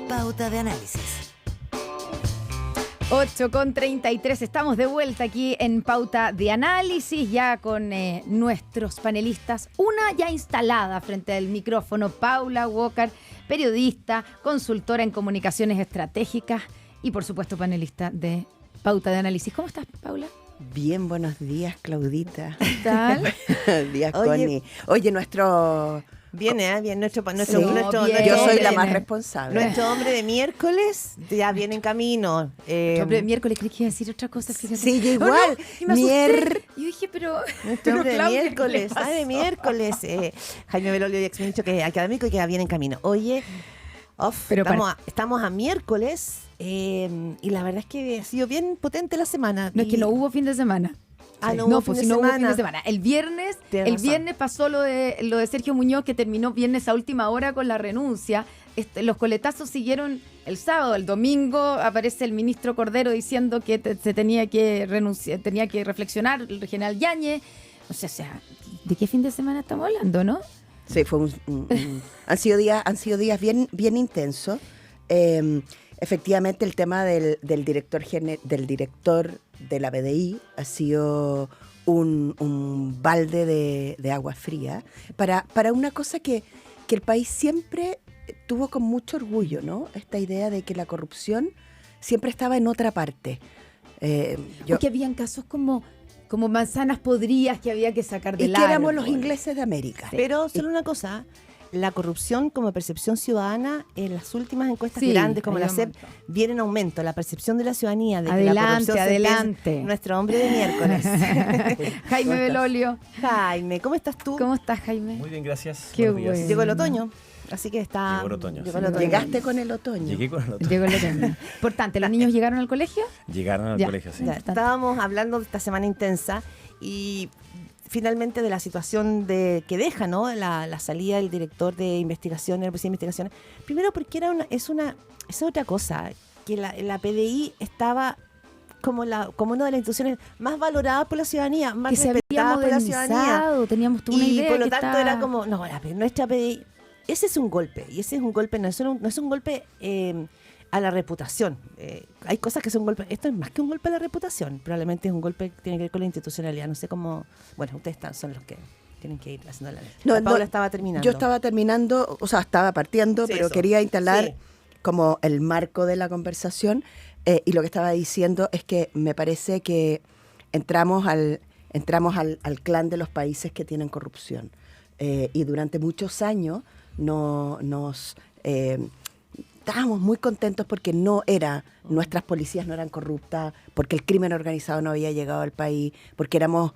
Pauta de Análisis. 8:33, estamos de vuelta aquí en Pauta de Análisis, ya con nuestros panelistas. Una ya instalada frente al micrófono, Paula Walker, periodista, consultora en comunicaciones estratégicas y por supuesto panelista de Pauta de Análisis. ¿Cómo estás, Paula? Bien, buenos días, Claudita. ¿Qué tal? Buenos días, Connie. Oye, nuestro... Viene, bien, nuestro Yo soy la más responsable. Nuestro hombre de miércoles ya viene en camino. Hombre, miércoles creí que iba a decir otra cosa, fíjate. Sí, yo igual. Y me asusté. Yo dije, pero... Nuestro hombre de Claudia, miércoles. ¿qué le De miércoles. Jaime Belolio ya me ha dicho que académico y que viene en camino. Oye, Pero estamos a miércoles y la verdad es que ha sido bien potente la semana. No, es que no hubo fin de semana. No hubo fin de semana. El viernes pasó lo de Sergio Muñoz, que terminó viernes a última hora con la renuncia. Los coletazos siguieron el sábado. El domingo aparece el ministro Cordero diciendo que se tenía que renunciar, tenía que reflexionar el general Yáñez. O sea, ¿de qué fin de semana estamos hablando, no? Sí, fue han sido días bien intensos. Efectivamente, el tema del director de la PDI ha sido un balde de agua fría para una cosa que el país siempre tuvo con mucho orgullo, ¿no? Esta idea de que la corrupción siempre estaba en otra parte. Porque habían casos como manzanas podridas que había que sacar del árbol. Y que éramos los ingleses de América. Sí. Pero solo una cosa, la corrupción como percepción ciudadana en las últimas encuestas grandes como la CEP viene en aumento. La percepción de la ciudadanía de que la corrupción adelante. Nuestro hombre de miércoles. Jaime Belolio. Jaime, ¿cómo estás tú? ¿Cómo estás, Jaime? Muy bien, gracias. Qué Buenos días. bueno. Llegó el otoño. Así que está... Llegó el otoño. Llegaste con el otoño. Llegué con el otoño. Llegó el otoño. Importante, ¿los niños llegaron al colegio? Llegaron al colegio, sí. Estábamos hablando de esta semana intensa y finalmente de la situación que deja, ¿no? La salida del director de investigaciones, el presidente de investigaciones. Primero porque es otra cosa, que la PDI estaba como una de las instituciones más valoradas por la ciudadanía, más respetadas por la ciudadanía. Teníamos toda una idea. Y por lo tanto era como, nuestra PDI, ese es un golpe, y ese es un golpe, no es un golpe a la reputación. Hay cosas que son golpes. Esto es más que un golpe a la reputación. Probablemente es un golpe que tiene que ver con la institucionalidad. No sé cómo... Bueno, ustedes son los que tienen que ir haciendo la ley. Paula estaba terminando. Yo estaba terminando, o sea, estaba partiendo, sí, pero quería instalar como el marco de la conversación. Y lo que estaba diciendo es que me parece que entramos al clan de los países que tienen corrupción. Y durante muchos años estábamos muy contentos porque nuestras policías no eran corruptas, porque el crimen organizado no había llegado al país, porque éramos,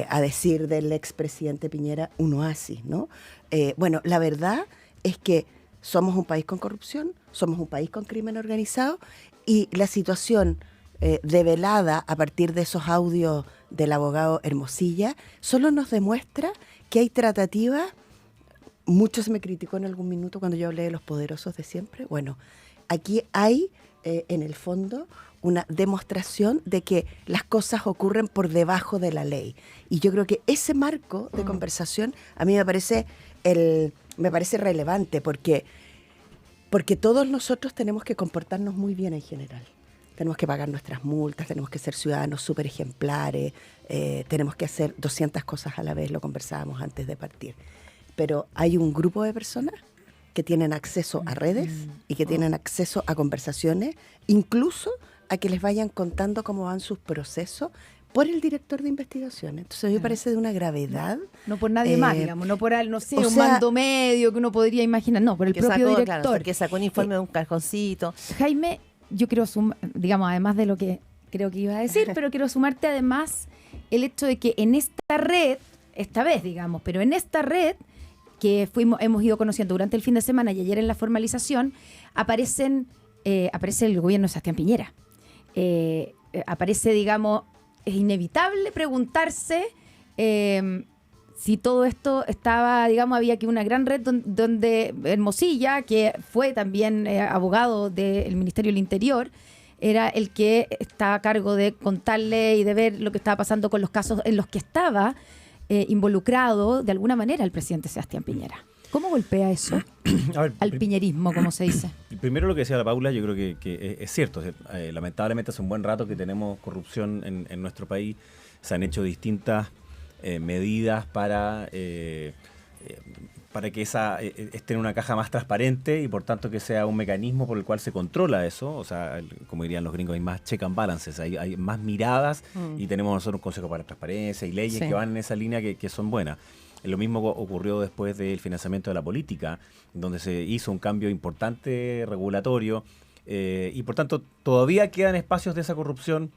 a decir del expresidente Piñera, un oasis, ¿no? Bueno, la verdad es que somos un país con corrupción, somos un país con crimen organizado y la situación develada a partir de esos audios del abogado Hermosilla solo nos demuestra que hay tratativas. Mucho se me criticó en algún minuto cuando yo hablé de los poderosos de siempre. Bueno, aquí hay en el fondo una demostración de que las cosas ocurren por debajo de la ley. Y yo creo que ese marco de conversación a mí me parece relevante porque todos nosotros tenemos que comportarnos muy bien en general. Tenemos que pagar nuestras multas, tenemos que ser ciudadanos súper ejemplares, tenemos que hacer 200 cosas a la vez, lo conversábamos antes de partir. Pero hay un grupo de personas que tienen acceso a redes y que tienen acceso a conversaciones, incluso a que les vayan contando cómo van sus procesos por el director de investigaciones. Entonces a mí me parece de una gravedad. No por nadie más, digamos, no por un mando medio que uno podría imaginar, no, por el propio director. Claro, que sacó un informe de un cajoncito. Jaime, yo quiero sumar, digamos, además de lo que creo que iba a decir, pero quiero sumarte además el hecho de que en esta red, esta vez, digamos, pero en esta red que hemos ido conociendo durante el fin de semana y ayer en la formalización, aparece el gobierno de Sebastián Piñera. Aparece, digamos, es inevitable preguntarse si todo esto estaba, digamos, había aquí una gran red donde Hermosilla, que fue también abogado del Ministerio del Interior, era el que está a cargo de contarle y de ver lo que estaba pasando con los casos en los que estaba involucrado de alguna manera el presidente Sebastián Piñera. ¿Cómo golpea eso A ver, al piñerismo, como se dice? primero lo que decía la Paula, yo creo que es cierto. Lamentablemente hace un buen rato que tenemos corrupción en nuestro país. Se han hecho distintas medidas para que esa esté en una caja más transparente y por tanto que sea un mecanismo por el cual se controla eso. O sea, como dirían los gringos, hay más check and balances, hay más miradas y tenemos nosotros un consejo para la transparencia y leyes que van en esa línea que son buenas. Lo mismo ocurrió después del financiamiento de la política, donde se hizo un cambio importante regulatorio y por tanto todavía quedan espacios de esa corrupción.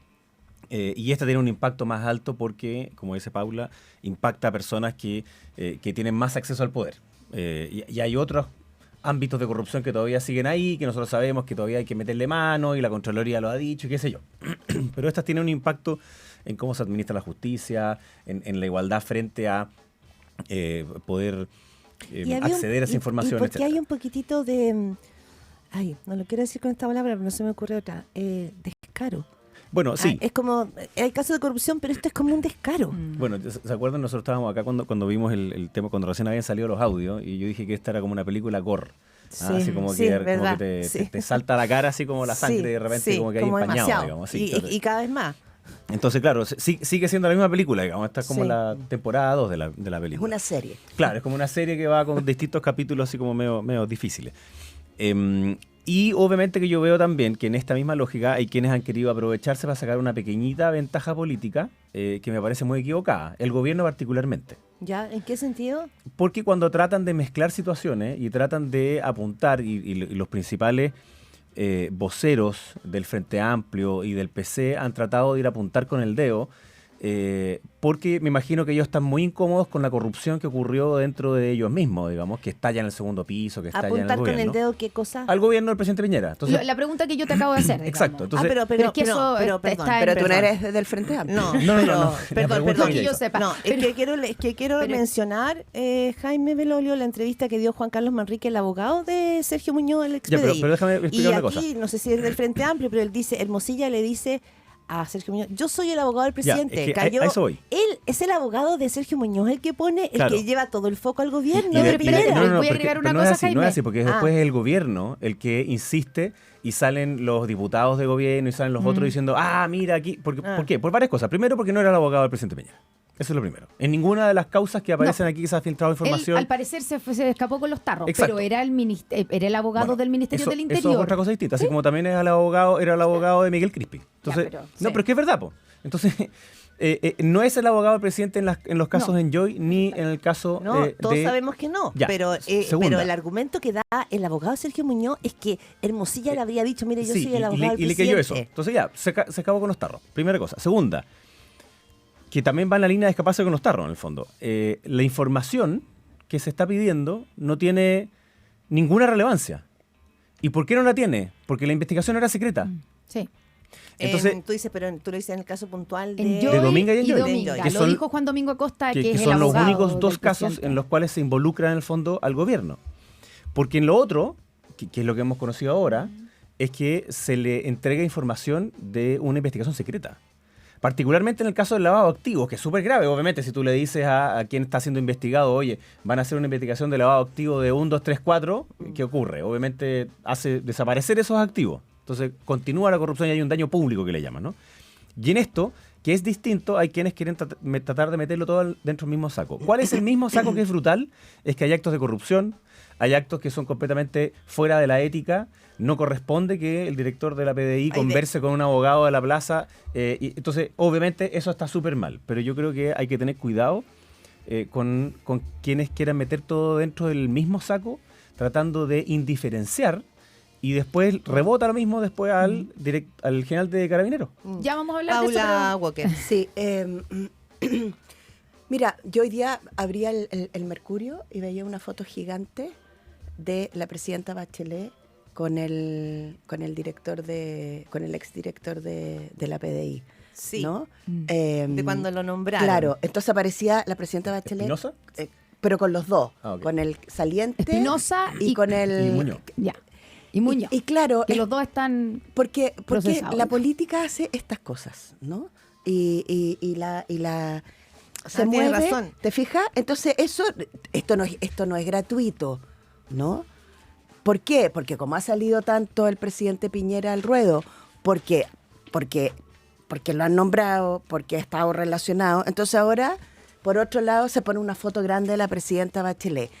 Y esta tiene un impacto más alto porque, como dice Paula, impacta a personas que tienen más acceso al poder. Y hay otros ámbitos de corrupción que todavía siguen ahí, que nosotros sabemos que todavía hay que meterle mano y la Contraloría lo ha dicho y qué sé yo. Pero estas tienen un impacto en cómo se administra la justicia, en la igualdad frente a poder acceder a esa información, porque etcétera. hay un poquitito de... Ay, no lo quiero decir con esta palabra, pero no se me ocurre otra. Descaro. Bueno, sí. Es como, hay casos de corrupción, pero esto es como un descaro. Bueno, ¿se acuerdan? Nosotros estábamos acá cuando vimos el tema, cuando recién habían salido los audios, y yo dije que esta era como una película gore. Sí, así como sí, que, verdad, como que sí. te salta a la cara, así como la sangre, de repente como que hay empañado, demasiado. digamos. Así, Y cada vez más. entonces, claro, sigue siendo la misma película, digamos. Esta es como Sí. la temporada 2 de la Es película. una serie. Claro, es como una serie que va con distintos capítulos así como medio difíciles. Y obviamente que yo veo también que en esta misma lógica hay quienes han querido aprovecharse para sacar una pequeñita ventaja política que me parece muy equivocada, el gobierno particularmente. ¿Ya? ¿En qué sentido? Porque cuando tratan de mezclar situaciones y tratan de apuntar, y los principales voceros del Frente Amplio y del PC han tratado de ir a apuntar con el dedo, porque me imagino que ellos están muy incómodos con la corrupción que ocurrió dentro de ellos mismos, digamos, que estalla en el segundo piso, que estalla en el ¿Apuntar con gobierno. el dedo qué cosa? Al gobierno del presidente Piñera. Entonces, La pregunta que yo te acabo de hacer. digamos. exacto. Entonces, Pero es que eso perdón. está Pero tú no perdón. eres del Frente Amplio. No, No. La Perdón, pregunta que yo sepa. No, Pero- es que quiero pero- mencionar, Jaime Belolio, la entrevista que dio Juan Carlos Manrique, el abogado de Sergio Muñoz, el ex ya, PDI. pero déjame Y explicar una cosa. aquí, no sé si es del Frente Amplio, pero él dice, Hermosilla le dice a Sergio Muñoz, yo soy el abogado del presidente. es que Cayó, a eso voy. él es el abogado de Sergio Muñoz, el que pone, Claro. el que lleva todo el foco al gobierno. No, de pero- Piñera. voy a porque- agregar una pero no cosa, es así, no Jaime. es así, porque después es el gobierno el que insiste y salen los diputados de gobierno y salen los otros diciendo, mira aquí. ¿Por qué? Por varias cosas. Primero, porque no era el abogado del presidente Piñera. Eso es lo primero. En ninguna de las causas que aparecen aquí que se ha filtrado Él, información. al parecer, se escapó con los tarros, Exacto. pero era el abogado Bueno, del Ministerio eso, del Eso es Interior. otra cosa distinta. Así como también era el abogado de Miguel Crispi. Entonces, pero, no, sí. pero es que es verdad, po. Entonces, no es el abogado del presidente en los casos No. Enjoy ni en el caso No, todos de... sabemos que no, Ya, pero segunda. el argumento que da el abogado Sergio Muñoz es que Hermosilla le habría dicho, mire, yo Sí, soy el abogado del y le presidente. cayó eso. Entonces ya, se acabó con los tarros. Primera cosa. Segunda, que también va en la línea de escaparse con los tarros, en el fondo. La información que se está pidiendo no tiene ninguna relevancia. ¿Y por qué no la tiene? Porque la investigación era secreta. Sí. Entonces, Tú dices, pero tú lo dices en el caso puntual de... En Joy De Dominga y en Joy. Dominga. Que Lo son- dijo Juan Domingo Acosta, que, que es el son los abogado únicos dos del casos presidente. en los cuales se involucra en el fondo al gobierno. Porque en lo otro, que es lo que hemos conocido ahora, es que se le entrega información de una investigación secreta. Particularmente en el caso del lavado de activos, que es súper grave. Obviamente, si tú le dices a quien está siendo investigado, oye, van a hacer una investigación de lavado de activos de 1, 2, 3, 4, ¿qué ocurre? Obviamente hace desaparecer esos activos. Entonces, continúa la corrupción y hay un daño público que le llaman, ¿no? Y en esto, que es distinto, hay quienes quieren tratar de meterlo todo dentro del mismo saco. ¿Cuál es el mismo saco que es brutal? Es que hay actos de corrupción, hay actos que son completamente fuera de la ética. No corresponde que el director de la PDI converse con un abogado de la plaza. Y entonces, obviamente, eso está súper mal. Pero yo creo que hay que tener cuidado con quienes quieran meter todo dentro del mismo saco, tratando de indiferenciar. Y después rebota lo mismo después al general de Carabineros. Ya vamos a hablar de eso. Paula Walker. Sí. Mira, yo hoy día abría el Mercurio y veía una foto gigante de la presidenta Bachelet con el exdirector de la PDI. Sí, ¿no? de cuando lo nombraron. Claro, entonces aparecía la presidenta Bachelet. ¿Espinosa? Pero con los dos, Ok. con el saliente Espinosa y con el... Y Muñoz. Ya. Y Muñoz. Y claro, que los dos están... porque procesados. la política hace estas cosas, ¿no? Y la se tienes mueve, razón. ¿te fijas? Entonces esto no es gratuito, ¿no? ¿Por qué? Porque como ha salido tanto el presidente Piñera al ruedo, porque lo han nombrado, porque ha estado relacionado, entonces ahora, por otro lado, se pone una foto grande de la presidenta Bachelet.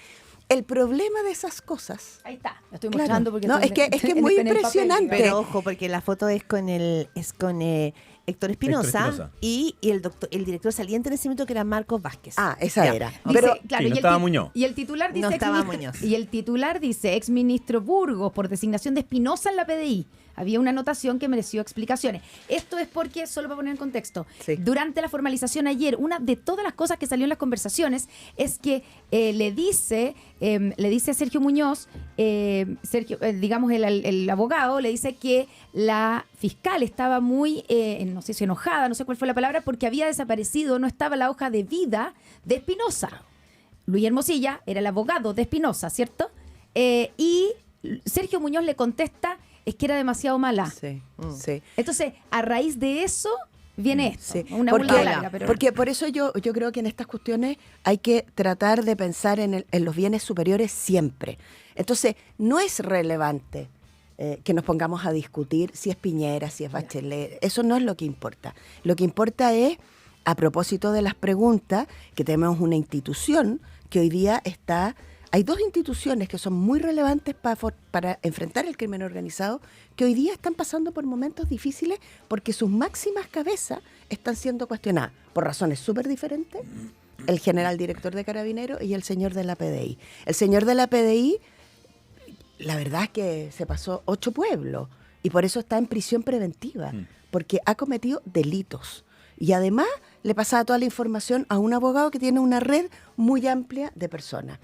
El problema de esas cosas... Ahí está, lo estoy Claro. mostrando porque... No, estoy es que es en- muy en el papel, impresionante. digamos. Pero ojo, porque la foto es con Héctor Espinosa Espinosa. y el director saliente en ese momento que era Marcos Vázquez. Ah, esa Ya. era. Dice, Pero claro, Sí, no y el estaba ti- Muñoz. Y el titular dice No estaba exministro- Muñoz. Y el titular dice exministro Burgos por designación de Espinosa en la PDI. Había una anotación que mereció explicaciones. Esto es porque, solo para poner en contexto, Sí. durante la formalización ayer, una de todas las cosas que salió en las conversaciones es que le dice a Sergio Muñoz, digamos el abogado, le dice que la fiscal estaba muy, no sé si enojada, no sé cuál fue la palabra, porque había desaparecido, no estaba la hoja de vida de Espinosa. Luis Hermosilla era el abogado de Espinosa, ¿cierto? Y Sergio Muñoz le contesta, es que era demasiado mala. sí, sí. Entonces, a raíz de eso viene esto. Sí, Una porque, burla larga, pero... porque por eso yo creo que en estas cuestiones hay que tratar de pensar en los bienes superiores siempre. Entonces, no es relevante que nos pongamos a discutir si es Piñera, si es Bachelet. Eso no es lo que importa. Lo que importa es, a propósito de las preguntas, que tenemos una institución que hoy día está... Hay dos instituciones que son muy relevantes para enfrentar el crimen organizado que hoy día están pasando por momentos difíciles porque sus máximas cabezas están siendo cuestionadas por razones súper diferentes. El general director de Carabineros y el señor de la PDI. El señor de la PDI, la verdad es que se pasó 8 pueblos y por eso está en prisión preventiva, porque ha cometido delitos. Y además le pasaba toda la información a un abogado que tiene una red muy amplia de personas.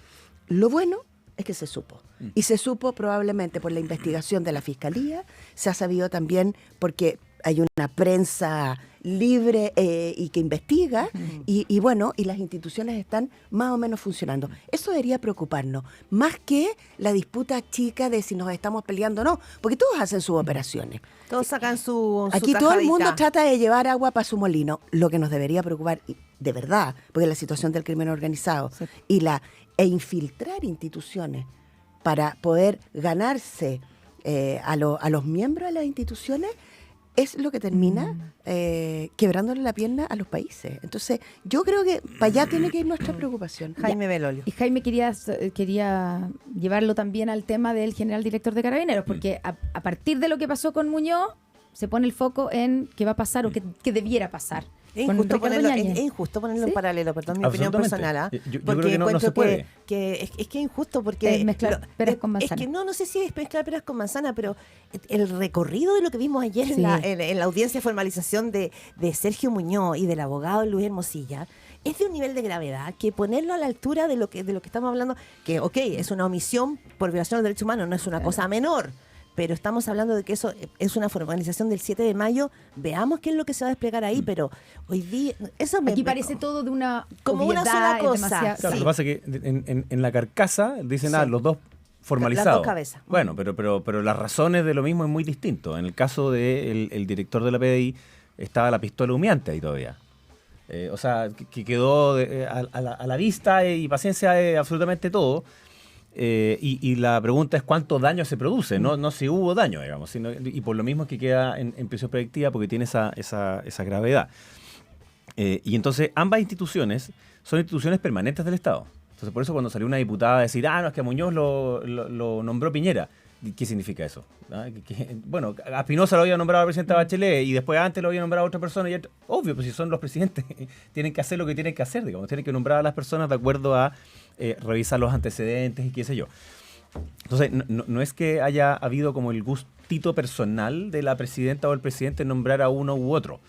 Lo bueno es que se supo. Y se supo probablemente por la investigación de la Fiscalía, se ha sabido también porque hay una prensa libre y que investiga, y bueno, y las instituciones están más o menos funcionando. Eso debería preocuparnos, más que la disputa chica de si nos estamos peleando o no, porque todos hacen sus operaciones. Todos sacan su Aquí todo el tajadita. mundo trata de llevar agua para su molino. Lo que nos debería preocupar, y de verdad, porque la situación del crimen organizado e infiltrar instituciones para poder ganarse a los miembros de las instituciones es lo que termina quebrándole la pierna a los países. Entonces, yo creo que para allá tiene que ir nuestra preocupación. Jaime Belolio. Y Jaime quería llevarlo también al tema del general director de Carabineros, porque a partir de lo que pasó con Muñoz, se pone el foco en qué va a pasar o qué debiera pasar. Es con injusto, Ricardo ponerlo, Yáñez. es injusto ponerlo en ¿Sí? paralelo, perdón, mi opinión Absolutamente. personal. Yo Porque creo que no encuentro se puede. que es que es injusto porque... Es mezclar peras con manzana. Es que no sé si es mezclar peras con manzana, pero el recorrido de lo que vimos ayer Sí. en la audiencia de formalización de Sergio Muñoz y del abogado Luis Hermosilla es de un nivel de gravedad que ponerlo a la altura de lo que estamos hablando, que ok, es una omisión por violación de derechos humanos, no es una cosa menor. Pero estamos hablando de que eso es una formalización del 7 de mayo. Veamos qué es lo que se va a desplegar ahí, pero hoy día... Eso Aquí parece todo de una como una obviedad, sola es cosa. demasiado- Claro, Sí. lo que pasa es que en la carcasa dicen, Sí. los dos formalizados. Las dos cabezas. Bueno, pero las razones de lo mismo es muy distinto. En el caso del el director de la PDI, estaba la pistola humeante ahí todavía. O sea, que quedó a la vista y paciencia de absolutamente todo. Y la pregunta es cuánto daño se produce, no si hubo daño, digamos. Y por lo mismo es que queda en prisión preventiva porque tiene esa gravedad. Y entonces ambas instituciones son instituciones permanentes del Estado. Entonces por eso cuando salió una diputada a decir, no, es que a Muñoz lo nombró Piñera. ¿Qué significa eso? Bueno, a Espinosa lo había nombrado la presidenta Bachelet y después antes lo había nombrado otra persona. Obvio, pues si son los presidentes, tienen que hacer lo que tienen que hacer, digamos. Tienen que nombrar a las personas de acuerdo a revisar los antecedentes y qué sé yo. Entonces, no es que haya habido como el gustito personal de la presidenta o el presidente en nombrar a uno u otro.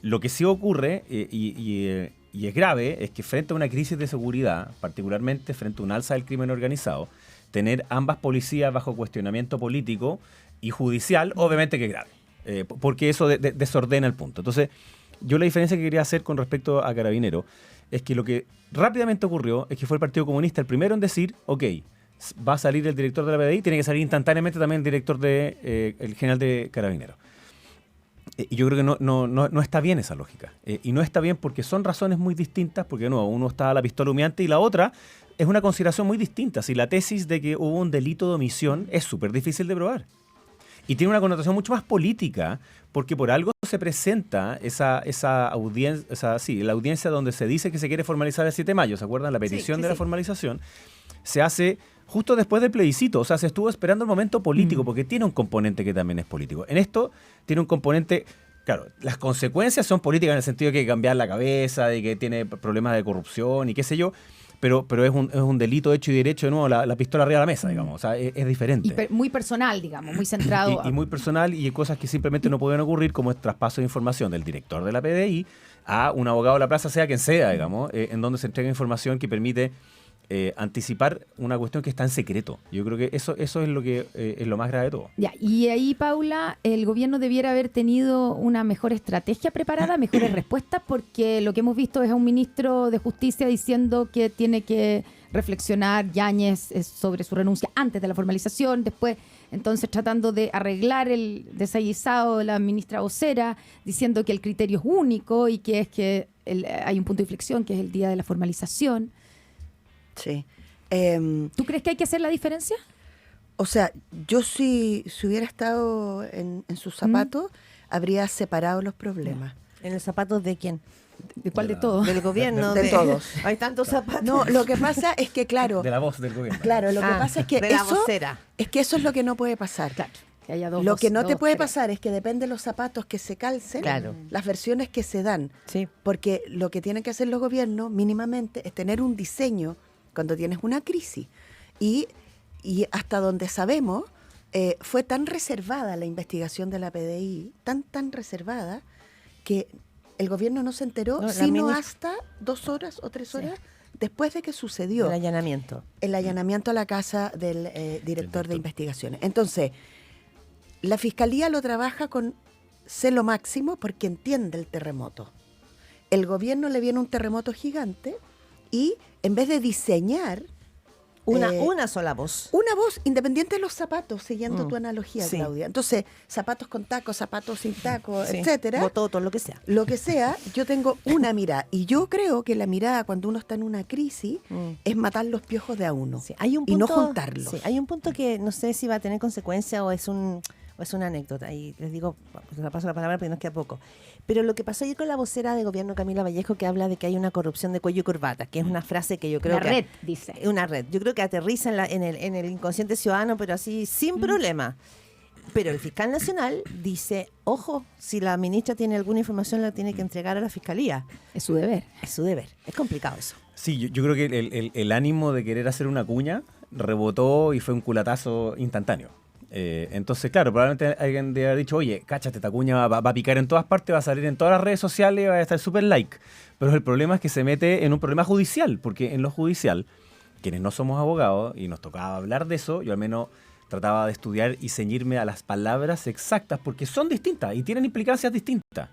Lo que sí ocurre, y es grave, es que frente a una crisis de seguridad, particularmente frente a un alza del crimen organizado, tener ambas policías bajo cuestionamiento político y judicial, obviamente que es grave, porque eso desordena el punto. Entonces, yo la diferencia que quería hacer con respecto a Carabineros es que lo que rápidamente ocurrió es que fue el Partido Comunista el primero en decir, ok, va a salir el director de la PDI, tiene que salir instantáneamente también el director el general de Carabineros. Y yo creo que no está bien esa lógica. Y no está bien porque son razones muy distintas, porque de nuevo, uno está a la pistola humeante y la otra es una consideración muy distinta. Si la tesis de que hubo un delito de omisión es súper difícil de probar. Y tiene una connotación mucho más política, porque por algo se presenta esa audiencia, la audiencia donde se dice que se quiere formalizar el 7 de mayo, ¿se acuerdan? La petición de la formalización se hace justo después del plebiscito, o sea, se estuvo esperando el momento político, porque tiene un componente que también es político. En esto tiene un componente, claro, las consecuencias son políticas en el sentido de que hay que cambiar la cabeza, de que tiene problemas de corrupción y qué sé yo, pero es un delito hecho y derecho, de nuevo, la pistola arriba de la mesa, digamos, o sea, es diferente. Y muy personal, digamos, muy centrado. Y muy personal, y hay cosas que simplemente no pueden ocurrir, como el traspaso de información del director de la PDI a un abogado de la plaza, sea quien sea, digamos, en donde se entrega información que permite anticipar una cuestión que está en secreto. Yo creo que eso es lo que es lo más grave de todo. Ya, y ahí, Paula, el gobierno debiera haber tenido una mejor estrategia preparada, mejores respuestas, porque lo que hemos visto es a un ministro de Justicia diciendo que tiene que reflexionar Yáñez sobre su renuncia antes de la formalización, después entonces tratando de arreglar el desaguisado de la ministra vocera, diciendo que el criterio es único y que es que hay un punto de inflexión, que es el día de la formalización. Sí. ¿Tú crees que hay que hacer la diferencia? O sea, yo si hubiera estado en sus zapatos, habría separado los problemas. ¿En los zapatos de quién? ¿De cuál de todos? Del gobierno. De todos. Hay tantos zapatos. No, lo que pasa es que, claro, De la voz del gobierno. claro, lo que pasa es que de la vocera. eso es lo que no puede pasar. Claro, que haya dos Lo que no te puede tres. pasar es que depende de los zapatos que se calcen, Claro. las versiones que se dan. Sí. Porque lo que tienen que hacer los gobiernos mínimamente es tener un diseño cuando tienes una crisis. Y hasta donde sabemos, fue tan reservada la investigación de la PDI, tan reservada, que el gobierno no se enteró, No, la sino ministra- hasta 2 horas o 3 horas después de que sucedió El allanamiento. el allanamiento a la casa del director de investigaciones. Entonces, la Fiscalía lo trabaja con celo máximo porque entiende el terremoto. El gobierno le viene un terremoto gigante y en vez de diseñar Una sola voz. una voz independiente de los zapatos, siguiendo tu analogía, Sí. Claudia. Entonces, zapatos con tacos, zapatos sin tacos, Sí. etcétera. Bototo, lo que sea. Lo que sea, yo tengo una mirada. Y yo creo que la mirada cuando uno está en una crisis es matar los piojos de a uno. Sí, hay un y no punto- juntarlos. sí, hay un punto que no sé si va a tener consecuencia o es una anécdota. Y les digo, pues, le paso la palabra porque nos queda poco. Pero lo que pasó ayer con la vocera de gobierno Camila Vallejo, que habla de que hay una corrupción de cuello y corbata, que es una frase que yo creo La que... red, dice. Una red. Yo creo que aterriza en el inconsciente ciudadano, pero así, sin problema. Pero el fiscal nacional dice, ojo, si la ministra tiene alguna información, la tiene que entregar a la fiscalía. Es su deber. Es su deber. Es complicado eso. Sí, yo creo que el ánimo de querer hacer una cuña rebotó y fue un culatazo instantáneo. Entonces, claro, probablemente alguien debe haber dicho, oye, cáchate, esta cuña va a picar en todas partes, va a salir en todas las redes sociales, va a estar súper like. Pero el problema es que se mete en un problema judicial, porque en lo judicial, quienes no somos abogados, y nos tocaba hablar de eso, yo al menos trataba de estudiar y ceñirme a las palabras exactas, porque son distintas y tienen implicancias distintas.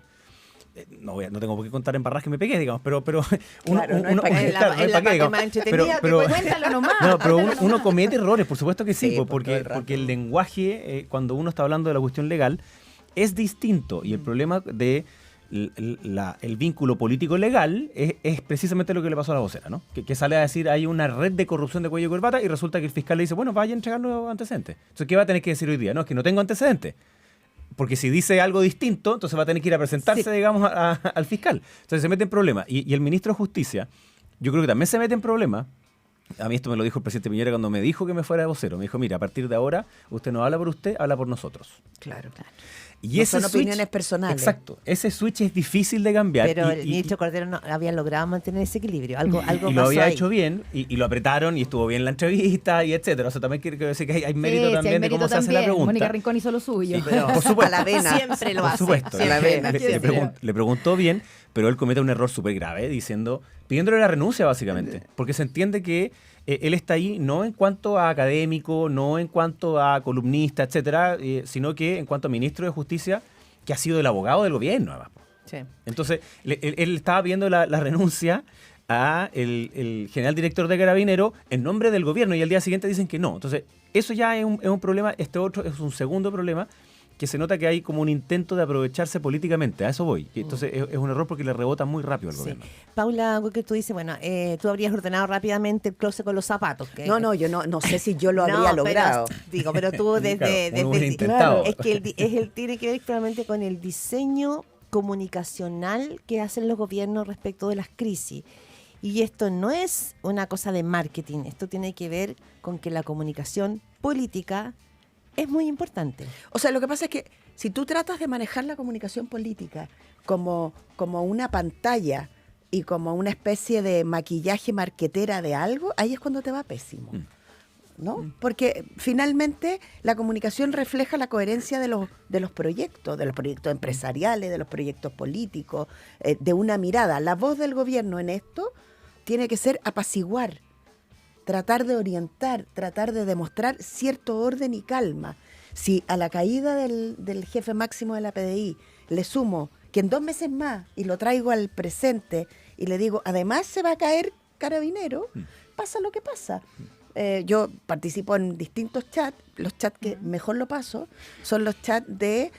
No tengo por qué contar en barras que me pegué, digamos, pero Claro, no es pa' qué. claro, no es pa' qué, digamos. más entretenida, Cuéntalo nomás. No, pero uno comete errores, por supuesto que sí, Sí, pues, todo porque el rato. el lenguaje, cuando uno está hablando de la cuestión legal, es distinto. Y el problema de el vínculo político-legal es precisamente lo que le pasó a la vocera, ¿no? Que sale a decir, hay una red de corrupción de cuello y corbata, y resulta que el fiscal le dice, bueno, vaya a entregar los antecedentes. Entonces, ¿qué va a tener que decir hoy día? No, es que no tengo antecedentes. Porque si dice algo distinto, entonces va a tener que ir a presentarse, digamos, al fiscal. Entonces se mete en problemas. Y el ministro de Justicia, yo creo que también se mete en problemas. A mí esto me lo dijo el presidente Piñera cuando me dijo que me fuera de vocero. Me dijo, mira, a partir de ahora, usted no habla por usted, habla por nosotros. Claro. Y No ese son opiniones personales. Exacto. Ese switch es difícil de cambiar. Pero y- el y- ministro Cordero no había logrado mantener ese equilibrio. Algo y lo pasó había ahí. hecho bien, y lo apretaron, y estuvo bien la entrevista, y etcétera. O sea, también quiero decir que hay mérito Sí, también hay de mérito cómo se hace la también. pregunta. Mónica Rincón hizo lo suyo. Sí, por supuesto. A la vena. Siempre lo Por hace. supuesto. A la vena, Le preguntó bien, pero él comete un error súper grave pidiéndole la renuncia, básicamente. Porque se entiende que él está ahí no en cuanto a académico, no en cuanto a columnista, etcétera, sino que en cuanto a ministro de Justicia, que ha sido el abogado del gobierno, además. Sí. Entonces, él estaba pidiendo la renuncia a el general director de Carabineros en nombre del gobierno, y al día siguiente dicen que no. Entonces, eso ya es un problema. Este otro es un segundo problema, que se nota que hay como un intento de aprovecharse políticamente. A eso voy. Y entonces es un error porque le rebota muy rápido al Sí. gobierno. Paula, que tú dices, bueno, tú habrías ordenado rápidamente el closet con los zapatos. No, yo no sé si yo lo No, habría pero, logrado. digo, pero tú desde... Claro, uno hubiera desde intentado. es que tiene que ver claramente con el diseño comunicacional que hacen los gobiernos respecto de las crisis. Y esto no es una cosa de marketing, esto tiene que ver con que la comunicación política es muy importante. O sea, lo que pasa es que si tú tratas de manejar la comunicación política como una pantalla y como una especie de maquillaje marquetera de algo, ahí es cuando te va pésimo. ¿No? Porque finalmente la comunicación refleja la coherencia de los proyectos empresariales, de los proyectos políticos, de una mirada. La voz del gobierno en esto tiene que ser apaciguar, tratar de orientar, tratar de demostrar cierto orden y calma. Si a la caída del jefe máximo de la PDI le sumo que en 2 meses más y lo traigo al presente y le digo, además se va a caer Carabinero, pasa lo que pasa. Yo participo en distintos chats, los chats que mejor lo paso son los chats de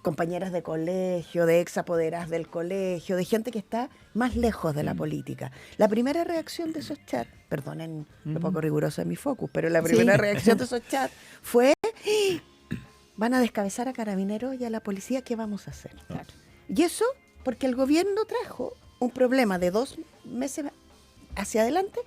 compañeras de colegio, de ex apoderadas del colegio, de gente que está más lejos de la política. La primera reacción de esos chats, perdonen lo poco riguroso de mi focus, pero la primera reacción de esos chats fue, van a descabezar a Carabineros y a la policía, ¿qué vamos a hacer? Claro. Y eso porque el gobierno trajo un problema de 2 meses hacia adelante,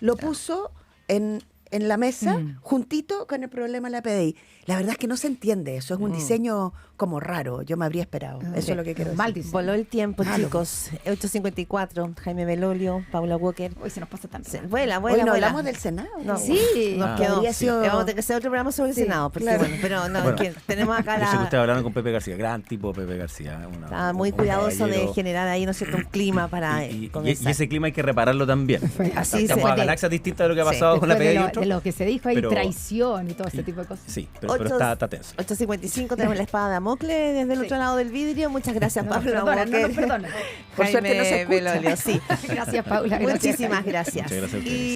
lo puso en la mesa, juntito con el problema de la PDI. La verdad es que no se entiende eso, es un diseño como raro, yo me habría esperado, eso es lo que quiero decir. Mal diseño. Voló el tiempo, Malo. chicos. 8:54, Jaime Belolio, Paula Walker. Hoy se nos pasa tan rápido. Vuela, Hoy vuela, no vuela. hablamos del Senado. No, Sí. nos quedó. Habría sido- Vamos a tener que hacer otro programa sobre el Sí, Senado, porque claro. bueno, pero no, Bueno, es que tenemos acá Yo sé que ustedes la... hablaron con Pepe García, gran tipo Pepe García. Estaba muy un cuidadoso de caballero. generar ahí, ¿no es cierto?, un clima para Y comenzar. ese clima hay que repararlo también. Así Estamos se- a galaxias distintas de lo que ha pasado Después con la PDI y de otro. lo que se dijo ahí, pero- traición y todo ese tipo de cosas. Sí, pero está tenso. 8:55, tenemos la espada de Damocles desde el Sí. otro lado del vidrio. Muchas gracias, No nos Pablo perdona, no nos Walker. perdona. Por suerte no se Jaime escucha. Belolio, sí. Gracias, Paula. Gracias, Muchísimas Jaime. gracias. Muchas gracias a ustedes. Y